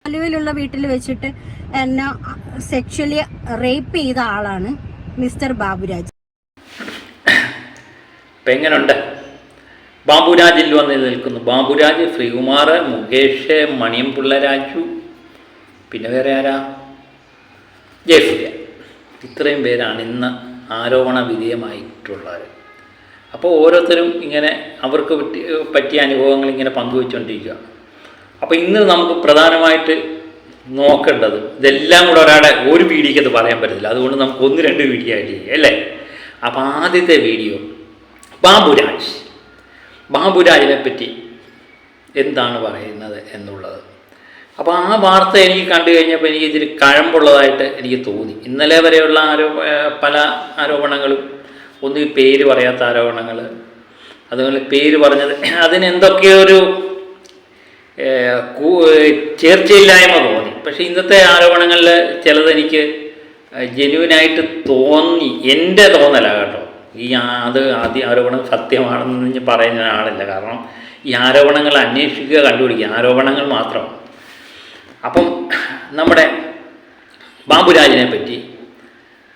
ആലുവയിലുള്ള വീട്ടിൽ വെച്ചിട്ട് എന്നെ സെക്ഷലി റേപ്പ് ചെയ്ത ആളാണ് മിസ്റ്റർ ബാബുരാജ്. ഇപ്പം എങ്ങനെയുണ്ട്? ബാബുരാജിൽ വന്ന് നിൽക്കുന്നു. ബാബുരാജ്, ശ്രീകുമാർ, മുകേഷ്, മണിയം പിള്ളരാജു, പിന്നെ വേറെ ആരാ, ജയസൂര്യ. ഇത്രയും പേരാണ് ഇന്ന് ആരോപണ വിധേയമായിട്ടുള്ളത്. അപ്പോൾ ഓരോരുത്തരും ഇങ്ങനെ അവർക്ക് പറ്റിയ അനുഭവങ്ങൾ ഇങ്ങനെ പങ്കുവെച്ചുകൊണ്ടിരിക്കുക. അപ്പോൾ ഇന്ന് നമുക്ക് പ്രധാനമായിട്ട് നോക്കേണ്ടത് ഇതെല്ലാം കൂടെ ഒരാടെ ഒരു വീഡിയോക്ക് അത് പറയാൻ പറ്റത്തില്ല. അതുകൊണ്ട് നമുക്ക് 1-2 വീഡിയോ ആയിട്ട് ചെയ്യാം അല്ലേ. അപ്പോൾ ആദ്യത്തെ വീഡിയോ ബാബുരാജിനെ പറ്റി എന്താണ് പറയുന്നത് എന്നുള്ളത്. അപ്പോൾ ആ വാർത്ത എനിക്ക് കണ്ടു കഴിഞ്ഞപ്പോൾ എനിക്ക് ഇച്ചിരി കഴമ്പുള്ളതായിട്ട് എനിക്ക് തോന്നി. ഇന്നലെ വരെയുള്ള പല ആരോപണങ്ങളും, ഒന്ന് ഈ പേര് പറയാത്ത ആരോപണങ്ങൾ, അതുപോലെ പേര് പറഞ്ഞത് അതിനെന്തൊക്കെയോ ഒരു ചേർച്ചയില്ലായ്മ തോന്നി. പക്ഷേ ഇന്നത്തെ ആരോപണങ്ങളിൽ ചിലതെനിക്ക് ജെന്യുവനായിട്ട് തോന്നി. എൻ്റെ തോന്നലാണ് കേട്ടോ. ആദ്യ ആരോപണം സത്യമാണെന്ന് പറയുന്ന ആളില്ല. കാരണം ഈ ആരോപണങ്ങൾ അന്വേഷിക്കുക, കണ്ടുപിടിക്കുക, ആരോപണങ്ങൾ മാത്രമാണ്. അപ്പം നമ്മുടെ ബാബുരാജിനെ പറ്റി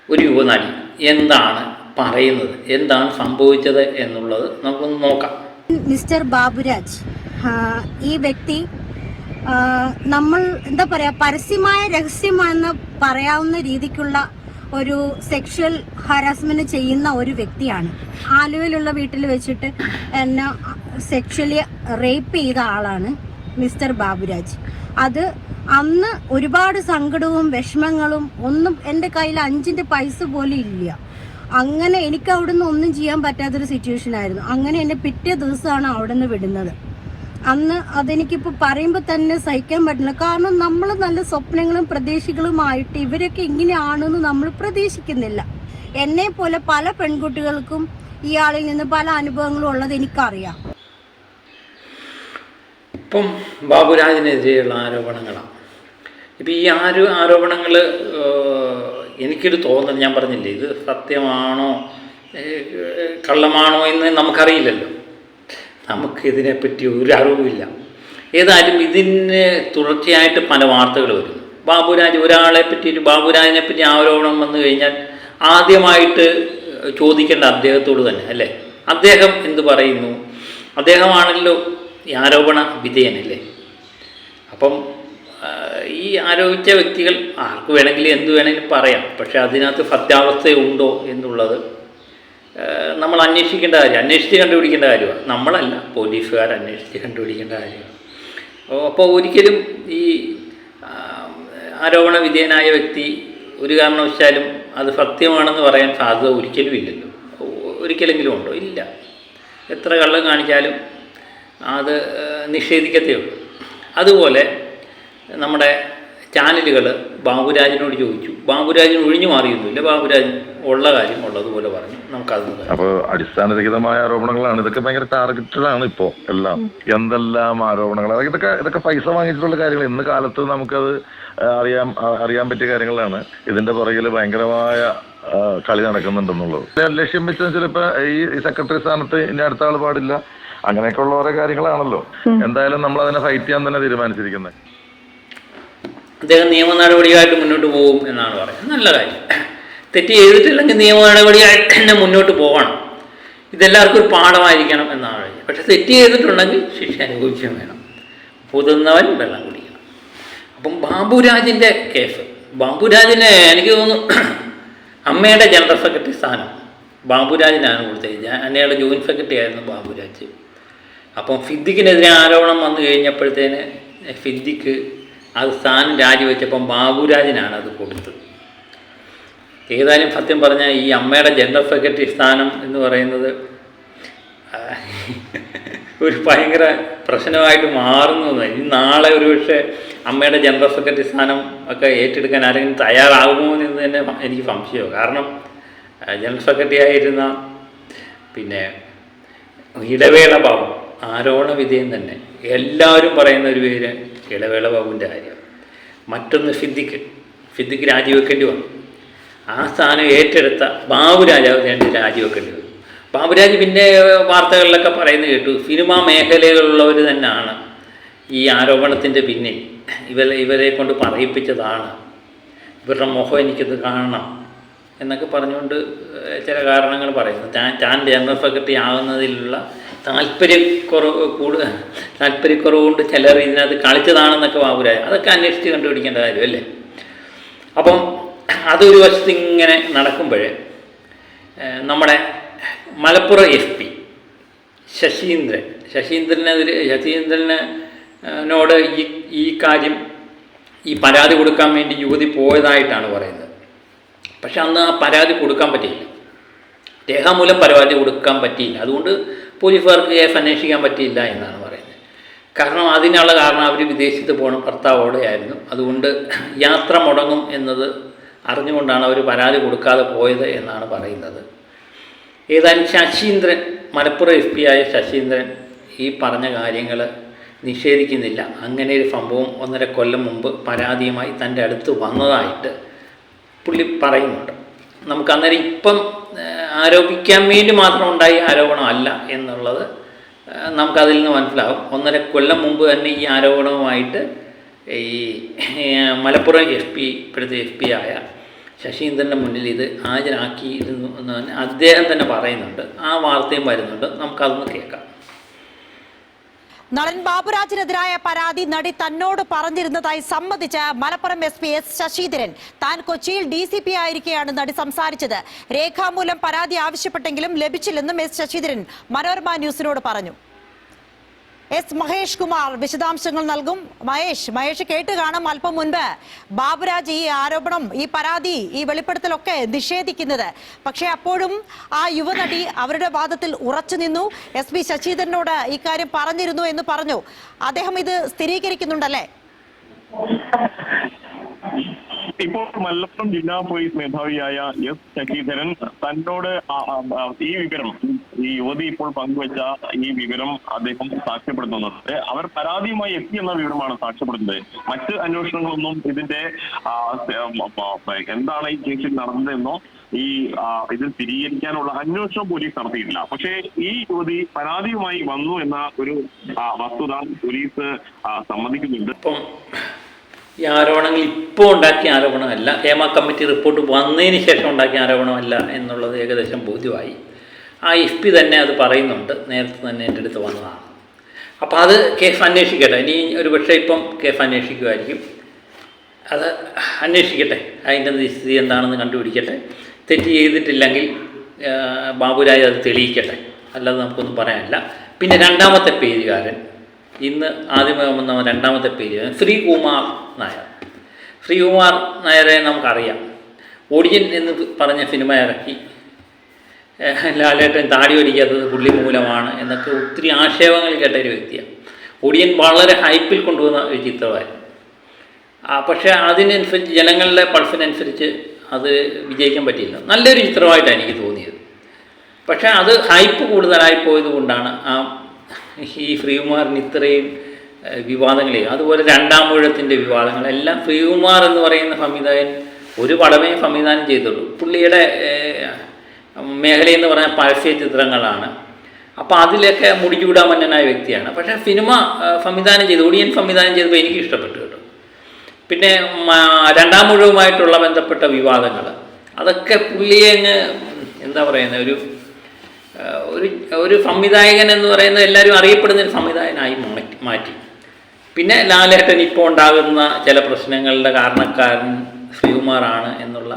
ഒരു യുവനടി എന്താണ് പറയുന്നത്, എന്താണ് സംഭവിച്ചത് എന്നുള്ളത് നമുക്കൊന്ന് നോക്കാം. മിസ്റ്റർ ബാബുരാജ് ഈ വ്യക്തി നമ്മൾ എന്താ പറയാ, പരസ്യമായ രഹസ്യമാണെന്ന് പറയാവുന്ന രീതിക്കുള്ള ഒരു സെക്ഷൽ ഹാരാസ്മെന്റ് ചെയ്യുന്ന ഒരു വ്യക്തിയാണ്. ആലുവയിലുള്ള വീട്ടിൽ വെച്ചിട്ട് എന്നെ സെക്ഷലി റേപ്പ് ചെയ്ത ആളാണ് മിസ്റ്റർ ബാബുരാജ്. അത് അന്ന് ഒരുപാട് സങ്കടവും വിഷമങ്ങളും, ഒന്നും എൻ്റെ കയ്യിൽ 5 പൈസ പോലും ഇല്ല. അങ്ങനെ എനിക്ക് അവിടുന്ന് ഒന്നും ചെയ്യാൻ പറ്റാത്തൊരു സിറ്റുവേഷൻ ആയിരുന്നു. അങ്ങനെ എന്നെ പിറ്റേ ദിവസമാണ് അവിടുന്ന് വിടുന്നത്. അന്ന് അതെനിക്കിപ്പോൾ പറയുമ്പോൾ തന്നെ സഹിക്കാൻ പറ്റില്ല. കാരണം നമ്മൾ നല്ല സ്വപ്നങ്ങളും പ്രതീക്ഷകളുമായിട്ട് ഇവരൊക്കെ ഇങ്ങനെയാണെന്ന് നമ്മൾ പ്രതീക്ഷിക്കുന്നില്ല. എന്നെ പോലെ പല പെൺകുട്ടികൾക്കും ഇയാളിൽ നിന്ന് പല അനുഭവങ്ങളും ഉള്ളത് എനിക്കറിയാം. ഇപ്പം ബാബുരാജിനെതിരെയുള്ള ആരോപണങ്ങളാണ്. ഇപ്പം ഈ ആരോപണങ്ങൾ എനിക്കൊരു തോന്നൽ, ഞാൻ പറഞ്ഞില്ലേ, ഇത് സത്യമാണോ കള്ളമാണോ എന്ന് നമുക്കറിയില്ലല്ലോ. നമുക്കിതിനെപ്പറ്റി ഒരു അറിവില്ല. ഏതായാലും ഇതിന് തുടർച്ചയായിട്ട് പല വാർത്തകൾ വരുന്നു. ബാബുരാജിനെ പറ്റി ആരോപണം വന്നു കഴിഞ്ഞാൽ ആദ്യമായിട്ട് ചോദിക്കേണ്ട അദ്ദേഹത്തോട് തന്നെ അല്ലേ. അദ്ദേഹം എന്ത് പറയുന്നു? അദ്ദേഹമാണല്ലോ ഈ ആരോപണ വിധേയനല്ലേ. അപ്പം ഈ ആരോപിച്ച വ്യക്തികൾ ആർക്ക് വേണമെങ്കിലും എന്ത് വേണമെങ്കിലും പറയാം. പക്ഷെ അതിനകത്ത് സത്യാവസ്ഥയുണ്ടോ എന്നുള്ളത് നമ്മൾ അന്വേഷിക്കേണ്ട കാര്യം, അന്വേഷിച്ച് കണ്ടുപിടിക്കേണ്ട കാര്യമാണ്. നമ്മളല്ല, പോലീസുകാർ അന്വേഷിച്ച് കണ്ടുപിടിക്കേണ്ട കാര്യമാണ്. അപ്പോൾ ഒരിക്കലും ഈ ആരോപണ വിധേയനായ വ്യക്തി ഒരു കാരണവശാലും അത് സത്യമാണെന്ന് പറയാൻ സാധ്യത ഒരിക്കലും ഇല്ലല്ലോ. ഒരിക്കലെങ്കിലും ഉണ്ടോ? ഇല്ല. എത്ര കള്ളം കാണിച്ചാലും അത് നിഷേധിക്കത്തേ ഉള്ളൂ. അതുപോലെ നമ്മുടെ ചാനലുകൾ ബാബുരാജിനോട് ചോദിച്ചു. ബാബുരാജിന് ഒഴിഞ്ഞു മാറിയൊന്നുമില്ല. ബാബുരാജ് ഉള്ള കാര്യം ഉള്ളതുപോലെ പറഞ്ഞു. നമുക്കത് അപ്പോൾ അടിസ്ഥാനരഹിതമായ ആരോപണങ്ങളാണ് ഇതൊക്കെ. ഭയങ്കര ടാർഗറ്റഡ് ആണ് ഇപ്പോൾ എല്ലാം. എന്തെല്ലാം ആരോപണങ്ങൾ, ഇതൊക്കെ പൈസ വാങ്ങിച്ചിട്ടുള്ള കാര്യങ്ങൾ. ഇന്ന് കാലത്ത് നമുക്കത് അറിയാൻ പറ്റിയ കാര്യങ്ങളാണ്. ഇതിന്റെ പുറകിൽ ഭയങ്കരമായ കളി നടക്കുന്നുണ്ടെന്നുള്ളത്. ലക്ഷ്യം വെച്ചാൽ ചിലപ്പോൾ ഈ സെക്രട്ടറി സ്ഥാനത്ത് ഇനി അടുത്ത ആൾ പാടില്ല, അങ്ങനെയൊക്കെ ഉള്ള ഓരോ കാര്യങ്ങളാണല്ലോ. എന്തായാലും നമ്മൾ അതിനെ ഫൈറ്റ് ചെയ്യാൻ തന്നെ തീരുമാനിച്ചിരിക്കുന്നത്. അദ്ദേഹം നിയമ നടപടിയായിട്ട് മുന്നോട്ട് പോകും എന്നാണ് പറയുന്നത്. നല്ല കാര്യം. തെറ്റ് ചെയ്തിട്ടില്ലെങ്കിൽ നിയമ നടപടിയായിട്ട് തന്നെ മുന്നോട്ട് പോകണം. ഇതെല്ലാവർക്കും ഒരു പാഠമായിരിക്കണം എന്നാണ് പറയുന്നത്. പക്ഷെ തെറ്റ് ചെയ്തിട്ടുണ്ടെങ്കിൽ ശിക്ഷ അനുഭവിക്കുകയും വേണം. പുതുന്നവൻ വെള്ളം കുടിക്കണം. അപ്പം ബാബുരാജിൻ്റെ കേസ്, ബാബുരാജിനെ എനിക്ക് തോന്നുന്നു അമ്മയുടെ ജനറൽ സെക്രട്ടറി സ്ഥാനം ബാബുരാജിനാണ് കൊടുത്തത്. അന്നയുടെ ജോയിൻറ്റ് സെക്രട്ടറി ആയിരുന്നു ബാബുരാജ്. അപ്പം സിദ്ദിഖിനെതിരെ ആരോപണം വന്നു കഴിഞ്ഞപ്പോഴത്തേന് സിദ്ദിഖ് അത് സ്ഥാനം രാജിവെച്ചപ്പം ബാബുരാജിനാണ് അത് കൊടുത്തത്. ഏതായാലും സത്യം പറഞ്ഞാൽ ഈ അമ്മയുടെ ജനറൽ സെക്രട്ടറി സ്ഥാനം എന്ന് പറയുന്നത് ഒരു ഭയങ്കര പ്രശ്നമായിട്ട് മാറുന്നു. ഈ നാളെ ഒരുപക്ഷെ അമ്മയുടെ ജനറൽ സെക്രട്ടറി സ്ഥാനം ഒക്കെ ഏറ്റെടുക്കാൻ ആരെങ്കിലും തയ്യാറാകുമോ എന്ന് തന്നെ എനിക്ക് സംശയമാണ്. കാരണം ജനറൽ സെക്രട്ടറി ആയിരുന്ന പിന്നെ ഇടവേള ബാബു ആരോപണ വിധേയം തന്നെ. എല്ലാവരും പറയുന്ന ഒരു പേര് ഇടവേള ബാബുവിൻ്റെ കാര്യം. മറ്റൊന്ന് സിദ്ദിഖ് രാജിവെക്കേണ്ടി വന്നു. ആ സ്ഥാനം ഏറ്റെടുത്ത ബാബുരാജ് രാജിവെക്കേണ്ടി വന്നു. ബാബുരാജ് പിന്നെ വാർത്തകളിലൊക്കെ പറയുന്നത് കേട്ടു സിനിമാ മേഖലയിലുള്ളവർ തന്നെയാണ് ഈ ആരോപണത്തിൻ്റെ പിന്നിൽ ഇവരെ കൊണ്ട് പറയിപ്പിച്ചതാണ്, ഇവരുടെ മുഖം എനിക്കത് കാണണം എന്നൊക്കെ പറഞ്ഞുകൊണ്ട് ചില കാരണങ്ങൾ പറയുന്നു. താൻ ജനറൽ സെക്രട്ടറി ആകുന്നതിലുള്ള താല്പര്യക്കുറവ് കൊണ്ട് ചിലർ ഇതിനകത്ത് കളിച്ചതാണെന്നൊക്കെ ബാബുരാജ്, അതൊക്കെ അന്വേഷിച്ച് കണ്ടുപിടിക്കേണ്ട കാര്യമല്ലേ. അപ്പം അതൊരു വശത്ത് ഇങ്ങനെ നടക്കുമ്പോൾ നമ്മുടെ മലപ്പുറം SP ശശീന്ദ്രനോട് ഈ കാര്യം, ഈ പരാതി കൊടുക്കാൻ വേണ്ടി യുവതി പോയതായിട്ടാണ് പറയുന്നത്. പക്ഷെ അന്ന് ആ പരാതി കൊടുക്കാൻ പറ്റിയില്ല, രേഖാമൂലം പരാതി കൊടുക്കാൻ പറ്റിയില്ല. അതുകൊണ്ട് പോലീസുകാർക്ക് കേസ് അന്വേഷിക്കാൻ പറ്റിയില്ല എന്നാണ് പറയുന്നത്. കാരണം അതിനുള്ള കാരണം അവർ വിദേശത്ത് പോകണം, ഭർത്താവോടെയായിരുന്നു. അതുകൊണ്ട് യാത്ര മുടങ്ങും എന്നത് അറിഞ്ഞുകൊണ്ടാണ് അവർ പരാതി കൊടുക്കാതെ പോയത് എന്നാണ് പറയുന്നത്. ഏതായാലും ശശീന്ദ്രൻ, മലപ്പുറം SP ആയ ശശീന്ദ്രൻ ഈ പറഞ്ഞ കാര്യങ്ങൾ നിഷേധിക്കുന്നില്ല. അങ്ങനെ ഒരു സംഭവം 1.5 കൊല്ലം മുമ്പ് പരാതിയുമായി തൻ്റെ അടുത്ത് വന്നതായിട്ട് പുള്ളി പറയുന്നുണ്ട്. നമുക്ക് അന്നേരം ഇപ്പം ആരോപിക്കാൻ വേണ്ടി മാത്രം ഉണ്ടായ ആരോപണമല്ല എന്നുള്ളത് നമുക്കതിൽ നിന്ന് മനസ്സിലാവും. 1.5 കൊല്ലം മുമ്പ് തന്നെ ഈ ആരോപണവുമായിട്ട് ഈ മലപ്പുറം ഇപ്പോഴത്തെ SP ആയ ശശീന്ദ്രൻ്റെ മുന്നിൽ ഇത് ഹാജരാക്കിയിരുന്നു എന്ന് തന്നെ അദ്ദേഹം തന്നെ പറയുന്നുണ്ട്. ആ വാർത്തയും വരുന്നുണ്ട്, നമുക്കതൊന്ന് കേൾക്കാം. നടൻ ബാബുരാജിനെതിരായ പരാതി നടി തന്നോട് പറഞ്ഞിരുന്നതായി സമ്മതിച്ച മലപ്പുറം SP S ശശീന്ദ്രൻ താൻ കൊച്ചിയിൽ DCP ആയിരിക്കെയാണ് നടി സംസാരിച്ചത്. രേഖാമൂലം പരാതി ആവശ്യപ്പെട്ടെങ്കിലും ലഭിച്ചില്ലെന്നും S ശശീന്ദ്രൻ മനോരമ ന്യൂസിനോട് പറഞ്ഞു. മഹേഷ് കുമാർ വിശദാംശങ്ങൾ നൽകും. മഹേഷ് കേട്ട് കാണാം അല്പം മുൻപ് ബാബുരാജ് ഈ ആരോപണം, ഈ പരാതി, ഈ വെളിപ്പെടുത്തലൊക്കെ നിഷേധിക്കുന്നത്. പക്ഷേ അപ്പോഴും ആ യുവനടി അവരുടെ വാദത്തിൽ ഉറച്ചു നിന്നു. SP ശശീന്ദ്രനോട് ഇക്കാര്യം പറഞ്ഞിരുന്നു എന്ന് പറഞ്ഞു. അദ്ദേഹം ഇത് സ്ഥിരീകരിക്കുന്നുണ്ടല്ലേ? ഇപ്പോൾ മലപ്പുറം ജില്ലാ പോലീസ് മേധാവിയായ S ശശീധരൻ തന്നോട് ഈ വിവരം, ഈ യുവതി ഇപ്പോൾ പങ്കുവച്ച ഈ വിവരം അദ്ദേഹം സാക്ഷ്യപ്പെടുത്തുന്നത് അവർ പരാതിയുമായി എത്തി എന്ന വിവരമാണ് സാക്ഷ്യപ്പെടുന്നത്. മറ്റ് അന്വേഷണങ്ങളൊന്നും ഇതിന്റെ എന്താണ് ഈ കേസിൽ നടന്നതെന്നോ ഇതിൽ സ്ഥിരീകരിക്കാനുള്ള അന്വേഷണം പോലീസ് നടത്തിയിട്ടില്ല. പക്ഷേ ഈ യുവതി പരാതിയുമായി വന്നു എന്ന ഒരു വസ്തുത പോലീസ് സമ്മതിക്കുന്നുണ്ട്. ഈ ആരോപണങ്ങൾ ഇപ്പോൾ ഉണ്ടാക്കിയ ആരോപണമല്ല, ഹേമ കമ്മിറ്റി റിപ്പോർട്ട് വന്നതിന് ശേഷം ഉണ്ടാക്കിയ ആരോപണമല്ല എന്നുള്ളത് ഏകദേശം ബോധ്യമായി. ആ SP തന്നെ അത് പറയുന്നുണ്ട്, നേരത്തെ തന്നെ എൻ്റെ അടുത്ത് വന്നതാണ്. അപ്പോൾ അത് കേസ് അന്വേഷിക്കട്ടെ. ഇനി ഒരു പക്ഷേ ഇപ്പം കേസ് അന്വേഷിക്കുമായിരിക്കും. അത് അന്വേഷിക്കട്ടെ, അതിൻ്റെ സ്ഥിതി എന്താണെന്ന് കണ്ടുപിടിക്കട്ടെ. തെറ്റ് ചെയ്തിട്ടില്ലെങ്കിൽ ബാബുരാജ് അത് തെളിയിക്കട്ടെ, അല്ലാതെ നമുക്കൊന്നും പറയാനില്ല. പിന്നെ രണ്ടാമത്തെ പേജുകാരൻ, ഇന്ന് ആദ്യമേ വന്ന രണ്ടാമത്തെ പേജുകാരൻ ശ്രീകുമാർ നായരെ നമുക്കറിയാം. ഒടിയൻ എന്ന് പറഞ്ഞ സിനിമ ഇറക്കി ലാലേട്ടൻ താടി ഒടിക്കാത്തത് പുള്ളി മൂലമാണ് എന്നൊക്കെ ഒത്തിരി ആക്ഷേപങ്ങൾ കേട്ട ഒരു വ്യക്തിയാണ്. ഒടിയൻ വളരെ ഹൈപ്പിൽ കൊണ്ടുവന്ന ഒരു ചിത്രമായിരുന്നു. പക്ഷേ അതിനനുസരിച്ച് ജനങ്ങളുടെ പൾസിനനുസരിച്ച് അത് വിജയിക്കാൻ പറ്റിയില്ല. നല്ലൊരു ചിത്രമായിട്ടാണ് എനിക്ക് തോന്നിയത്. പക്ഷേ അത് ഹൈപ്പ് കൂടുതലായി പോയത് കൊണ്ടാണ് ഈ ശ്രീകുമാറിന് ഇത്രയും വിവാദങ്ങളെയും അതുപോലെ രണ്ടാം ഊഴത്തിൻ്റെ വിവാദങ്ങളെല്ലാം ശ്രീകുമാർ എന്ന് പറയുന്ന സംവിധായകൻ ഒരു പടമേ സംവിധാനം ചെയ്തുള്ളൂ. പുള്ളിയുടെ മേഖലയെന്ന് പറഞ്ഞാൽ പരസ്യ ചിത്രങ്ങളാണ്. അപ്പോൾ അതിലൊക്കെ മുടിചൂടാമന്നനായ വ്യക്തിയാണ്. പക്ഷേ സിനിമ സംവിധാനം ചെയ്ത്, ഒടിയൻ സംവിധാനം ചെയ്തപ്പോൾ എനിക്ക് ഇഷ്ടപ്പെട്ടു കേട്ടോ. പിന്നെ രണ്ടാം ഊഴവുമായിട്ടുള്ള ബന്ധപ്പെട്ട വിവാദങ്ങൾ, അതൊക്കെ പുള്ളിയെ അങ്ങ് എന്താ പറയുന്നത്, ഒരു സംവിധായകൻ എന്ന് പറയുന്നത് എല്ലാവരും അറിയപ്പെടുന്ന ഒരു സംവിധായകനായി മാറ്റി. പിന്നെ ലാലേട്ടൻ ഇപ്പോൾ ഉണ്ടാകുന്ന ചില പ്രശ്നങ്ങളുടെ കാരണക്കാരൻ ശ്രീകുമാറാണ് എന്നുള്ള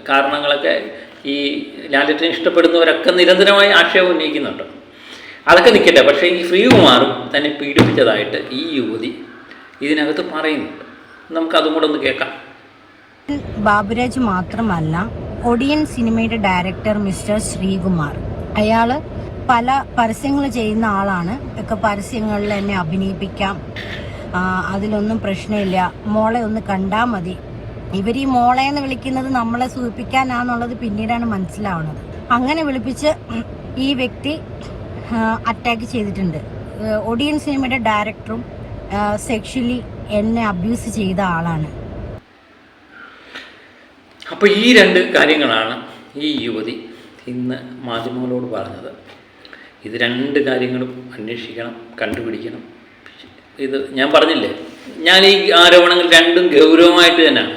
കാരണങ്ങളൊക്കെ ഈ ലാലേട്ടൻ ഇഷ്ടപ്പെടുന്നവരൊക്കെ നിരന്തരമായി ആക്ഷേപം ഉന്നയിക്കുന്നുണ്ട്. അതൊക്കെ നിൽക്കട്ടെ. പക്ഷേ ഈ ശ്രീകുമാറും തന്നെ പീഡിപ്പിച്ചതായിട്ട് ഈ യുവതി ഇതിനകത്ത് പറയുന്നുണ്ട്. നമുക്കതും കൂടെ ഒന്ന് കേൾക്കാം. ബാബുരാജ് മാത്രമല്ല, ഒടിയൻ സിനിമയുടെ ഡയറക്ടർ മിസ്റ്റർ ശ്രീകുമാർ, അയാൾ പല പരസ്യങ്ങൾ ചെയ്യുന്ന ആളാണ്. ഒക്കെ പരസ്യങ്ങളിൽ എന്നെ അഭിനയിപ്പിക്കാം, അതിലൊന്നും പ്രശ്നമില്ല, മോളെ ഒന്ന് കണ്ടാൽ മതി. ഇവർ ഈ മോളെ എന്ന് വിളിക്കുന്നത് നമ്മളെ സൂചിപ്പിക്കാനാന്നുള്ളത് പിന്നീടാണ് മനസ്സിലാവുന്നത്. അങ്ങനെ വിളിപ്പിച്ച് ഈ വ്യക്തി അറ്റാക്ക് ചെയ്തിട്ടുണ്ട്. ഒടിയൻ സിനിമയുടെ ഡയറക്ടറും സെക്ഷലി എന്നെ അബ്യൂസ് ചെയ്ത ആളാണ്. അപ്പോൾ ഈ രണ്ട് കാര്യങ്ങളാണ് ഈ യുവതി ഇന്ന് മാധ്യമങ്ങളോട് പറഞ്ഞത്. ഇത് രണ്ട് കാര്യങ്ങളും അന്വേഷിക്കണം, കണ്ടുപിടിക്കണം. ഇത് ഞാൻ പറഞ്ഞില്ലേ, ഞാൻ ഈ ആരോപണങ്ങൾ രണ്ടും ഗൗരവമായിട്ട് തന്നെയാണ്.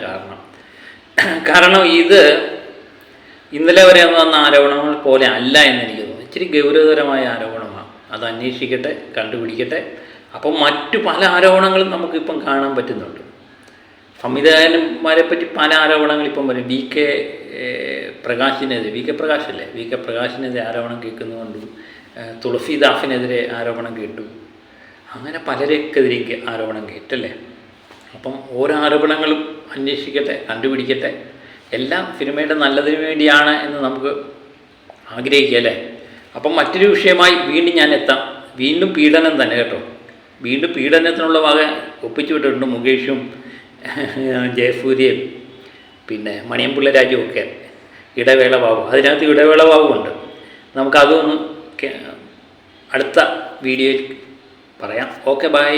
കാരണം ഇത് ഇന്നലെ വരെ വന്ന ആരോപണങ്ങൾ പോലെ അല്ല എന്ന് എനിക്ക് തോന്നുന്നു. ഇച്ചിരി ഗൗരവതരമായ ആരോപണമാണ്. അത് അന്വേഷിക്കട്ടെ, കണ്ടുപിടിക്കട്ടെ. അപ്പം മറ്റു പല ആരോപണങ്ങളും നമുക്കിപ്പം കാണാൻ പറ്റുന്നുണ്ട്. സംവിധായകന്മാരെ പറ്റി പല ആരോപണങ്ങൾ ഇപ്പം വരും. വി കെ പ്രകാശിനെതിരെ ആരോപണം കേൾക്കുന്നുകൊണ്ടും തുളസീദാസിനെതിരെ ആരോപണം കേട്ടു. അങ്ങനെ പലരെക്കെതിരെ ആരോപണം കേട്ടല്ലേ. അപ്പം ഓരോ ആരോപണങ്ങളും അന്വേഷിക്കട്ടെ, കണ്ടുപിടിക്കട്ടെ. എല്ലാം സിനിമയുടെ നല്ലതിന് വേണ്ടിയാണ് എന്ന് നമുക്ക് ആഗ്രഹിക്കുക അല്ലേ. അപ്പം മറ്റൊരു വിഷയമായി വീണ്ടും ഞാൻ എത്താം. വീണ്ടും പീഡനം തന്നെ കേട്ടോ. വീണ്ടും പീഡനത്തിനുള്ള വക ഒപ്പിച്ചു വിട്ടിട്ടുണ്ട് മുകേഷും ജയസൂര്യയും പിന്നെ മണിയംപിള്ള രാജുവും ഒക്കെ. ഇടവേള ബാബു, അതിനകത്ത് ഇടവേള ബാബുണ്ട്. നമുക്കതൊന്ന് അടുത്ത വീഡിയോയിൽ പറയാം. Okay, by.